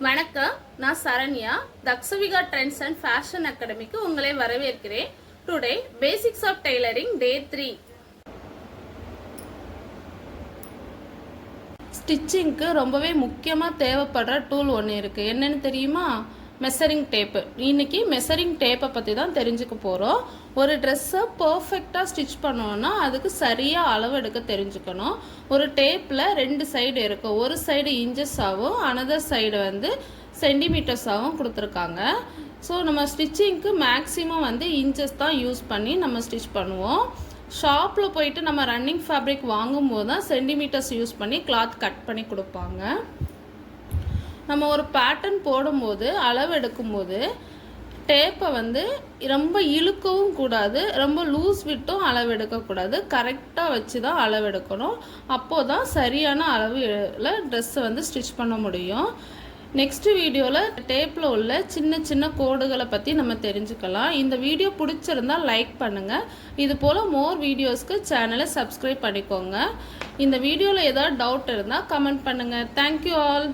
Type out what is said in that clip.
வணக்கம், நான் Saranya. தக்ஷவிகா trends and fashion அகாடமிக்கு உங்களை வரவேற்கிறேன். டுடே பேசிக்ஸ் ஆஃப் டெய்லரிங் டே 3. ஸ்டிச்சிங்க்கு ரொம்பவே முக்கியமாக தேவைப்படுற டூல் ஒன்று இருக்குது. என்னென்னு தெரியுமா? Measuring tape. இன்றைக்கி மெஷரிங் டேப்பை பற்றி தான் தெரிஞ்சுக்க போகிறோம். ஒரு ட்ரெஸ்ஸை பர்ஃபெக்டாக ஸ்டிச் பண்ணோன்னா அதுக்கு சரியாக அளவு எடுக்க தெரிஞ்சுக்கணும். ஒரு டேப்பில் 2 சைடு இருக்கும். ஒரு சைடு இன்ச்சஸாகவும் அனதர் சைடு சென்டிமீட்டர்ஸாகவும் கொடுத்துருக்காங்க. ஸோ நம்ம ஸ்டிச்சிங்க்கு மேக்ஸிமம் இன்ச்சஸ் தான் யூஸ் பண்ணி நம்ம ஸ்டிச் பண்ணுவோம். ஷாப்பில் போயிட்டு நம்ம ரன்னிங் ஃபேப்ரிக் வாங்கும்போது தான் சென்டிமீட்டர்ஸ் யூஸ் பண்ணி கிளாத் கட் பண்ணி கொடுப்பாங்க. நம்ம ஒரு பேட்டர்ன் போடும்போது அளவு எடுக்கும்போது டேப்பை ரொம்ப இழுக்கவும் கூடாது, ரொம்ப லூஸ் விட்டும் அளவு எடுக்கக்கூடாது. கரெக்டாக வச்சு தான் அளவு எடுக்கணும். அப்போது தான் சரியான அளவில் ட்ரெஸ்ஸை ஸ்டிச் பண்ண முடியும். நெக்ஸ்ட் வீடியோவில் டேப்பில் உள்ள சின்ன சின்ன கோடுகளை பற்றி நம்ம தெரிஞ்சுக்கலாம். இந்த வீடியோ பிடிச்சிருந்தால் லைக் பண்ணுங்கள். இது போல் மோர் வீடியோஸ்க்கு சேனலை சப்ஸ்கிரைப் பண்ணிக்கோங்க. இந்த வீடியோவில் ஏதாவது டவுட் இருந்தால் கமெண்ட் பண்ணுங்கள். Thank you all.